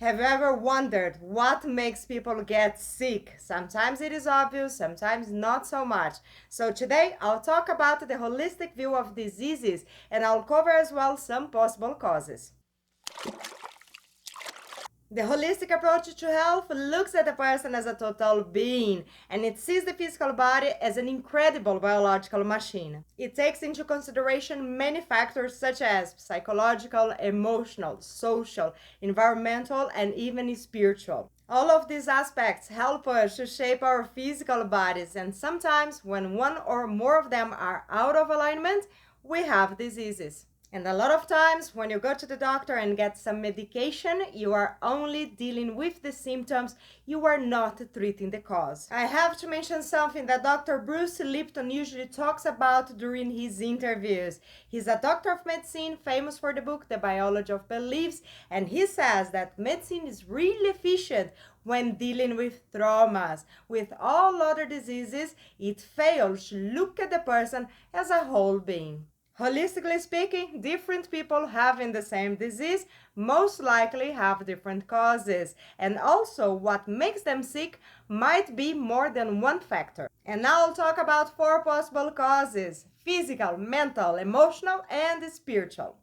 Have you ever wondered what makes people get sick? Sometimes it is obvious, sometimes not so much. So today I'll talk about the holistic view of diseases and I'll cover as well some possible causes. The holistic approach to health looks at the person as a total being, and it sees the physical body as an incredible biological machine. It takes into consideration many factors such as psychological, emotional, social, environmental, and even spiritual. All of these aspects help us to shape our physical bodies, and sometimes when one or more of them are out of alignment, we have diseases. And a lot of times when you go to the doctor and get some medication, you are only dealing with the symptoms, you are not treating the cause. I have to mention something that Dr. Bruce Lipton usually talks about during his interviews. He's a doctor of medicine, famous for the book The Biology of Beliefs, and he says that medicine is really efficient when dealing with traumas. With all other diseases, it fails to look at the person as a whole being. Holistically speaking, different people having the same disease most likely have different causes, and also what makes them sick might be more than one factor. And now I'll talk about 4 possible causes: physical, mental, emotional, and spiritual.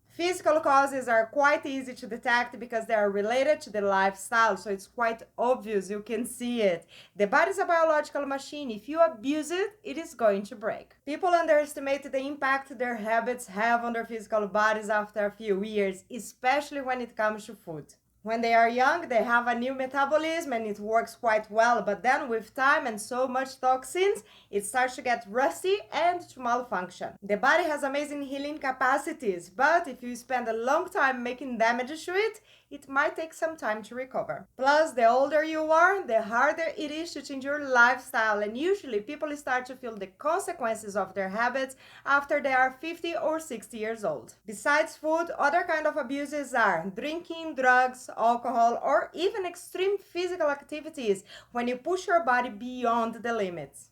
Physical causes are quite easy to detect because they are related to the lifestyle, so it's quite obvious, you can see it. The body is a biological machine. If you abuse it, it is going to break. People underestimate the impact their habits have on their physical bodies after a few years, especially when it comes to food. When they are young, they have a new metabolism and it works quite well, but then with time and so much toxins, it starts to get rusty and to malfunction. The body has amazing healing capacities, but if you spend a long time making damage to it, it might take some time to recover. Plus, the older you are, the harder it is to change your lifestyle, and usually people start to feel the consequences of their habits after they are 50 or 60 years old. Besides food, other kind of abuses are drinking, drugs, alcohol, or even extreme physical activities when you push your body beyond the limits.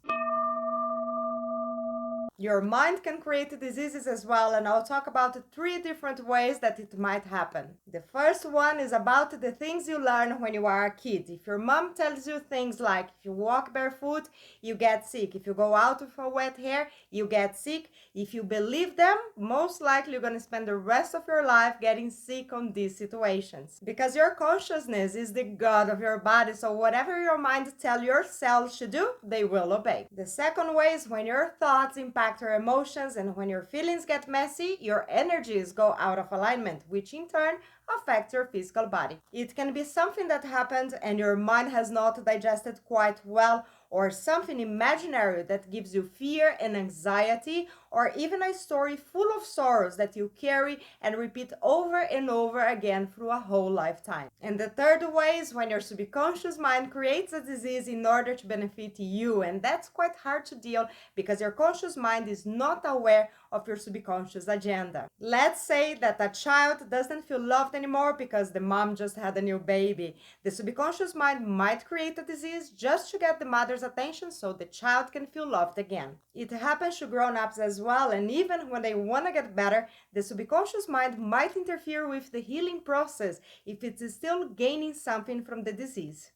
Your mind can create diseases as well, and I'll talk about 3 different ways that it might happen. The first one is about the things you learn when you are a kid. If your mom tells you things like if you walk barefoot, you get sick. If you go out with a wet hair, you get sick. If you believe them, most likely you're going to spend the rest of your life getting sick on these situations. Because your consciousness is the god of your body, so whatever your mind tells your cells to do, they will obey. The second way is when your thoughts impact your emotions, and when your feelings get messy, your energies go out of alignment, which in turn affects your physical body. It can be something that happened and your mind has not digested quite well, or something imaginary that gives you fear and anxiety, or even a story full of sorrows that you carry and repeat over and over again through a whole lifetime. And the third way is when your subconscious mind creates a disease in order to benefit you, and that's quite hard to deal because your conscious mind is not aware of your subconscious agenda. Let's say that a child doesn't feel loved anymore because the mom just had a new baby. The subconscious mind might create a disease just to get the mother's attention so the child can feel loved again. It happens to grown-ups as well, and even when they want to get better, the subconscious mind might interfere with the healing process if it is still gaining something from the disease.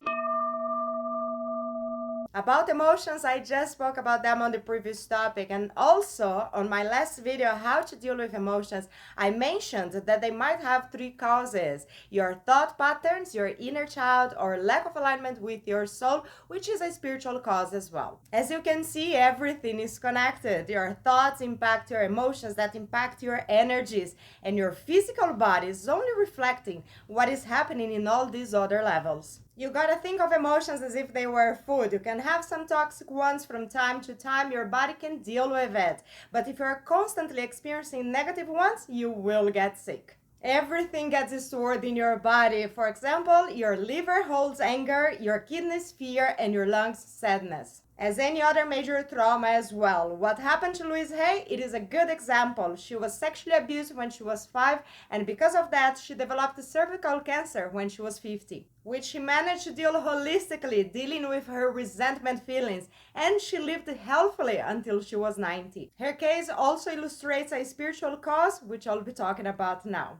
About emotions, I just spoke about them on the previous topic, and also on my last video, how to deal with emotions, I mentioned that they might have 3 causes: your thought patterns, your inner child, or lack of alignment with your soul, which is a spiritual cause as well. As you can see, everything is connected. Your thoughts impact your emotions, that impact your energies, and your physical body is only reflecting what is happening in all these other levels. You gotta think of emotions as if they were food. You can have some toxic ones from time to time, your body can deal with it. But if you're constantly experiencing negative ones, you will get sick. Everything gets stored in your body. For example, your liver holds anger, your kidneys fear, and your lungs sadness. As any other major trauma as well. What happened to Louise Hay? It is a good example. She was sexually abused when she was 5, and because of that, she developed cervical cancer when she was 50, which she managed to deal holistically, dealing with her resentment feelings, and she lived healthily until she was 90. Her case also illustrates a spiritual cause, which I'll be talking about now.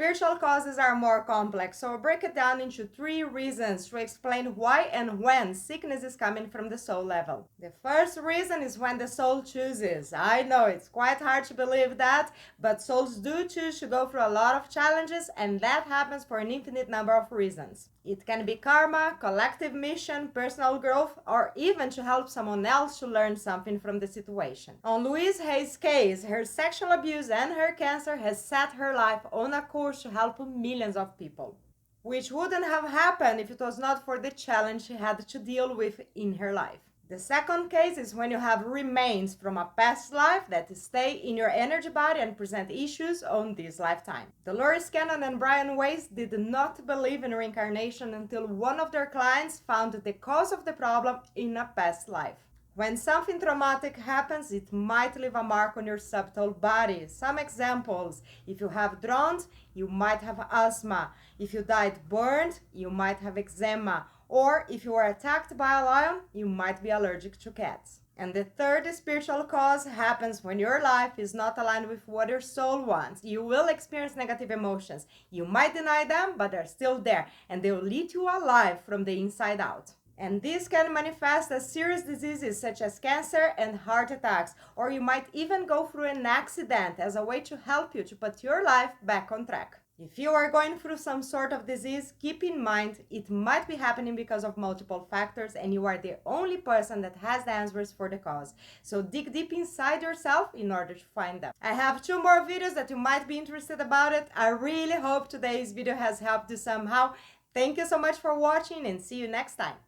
Spiritual causes are more complex, so I'll break it down into 3 reasons to explain why and when sickness is coming from the soul level. The first reason is when the soul chooses. I know it's quite hard to believe that, but souls do choose to go through a lot of challenges, and that happens for an infinite number of reasons. It can be karma, collective mission, personal growth, or even to help someone else to learn something from the situation. On Louise Hay's case, her sexual abuse and her cancer has set her life on a course to help millions of people, which wouldn't have happened if it was not for the challenge she had to deal with in her life. The second case is when you have remains from a past life that stay in your energy body and present issues on this lifetime. Dolores Cannon and Brian Weiss did not believe in reincarnation until one of their clients found the cause of the problem in a past life. When something traumatic happens, it might leave a mark on your subtle body. Some examples: if you have drowned, you might have asthma. If you died burned, you might have eczema. Or if you were attacked by a lion, you might be allergic to cats. And the third spiritual cause happens when your life is not aligned with what your soul wants. You will experience negative emotions. You might deny them, but they're still there, and they will eat you alive from the inside out. And this can manifest as serious diseases such as cancer and heart attacks, or you might even go through an accident as a way to help you to put your life back on track. If you are going through some sort of disease, keep in mind it might be happening because of multiple factors, and you are the only person that has the answers for the cause. So dig deep inside yourself in order to find them. I have 2 more videos that you might be interested about it. I really hope today's video has helped you somehow. Thank you so much for watching, and see you next time.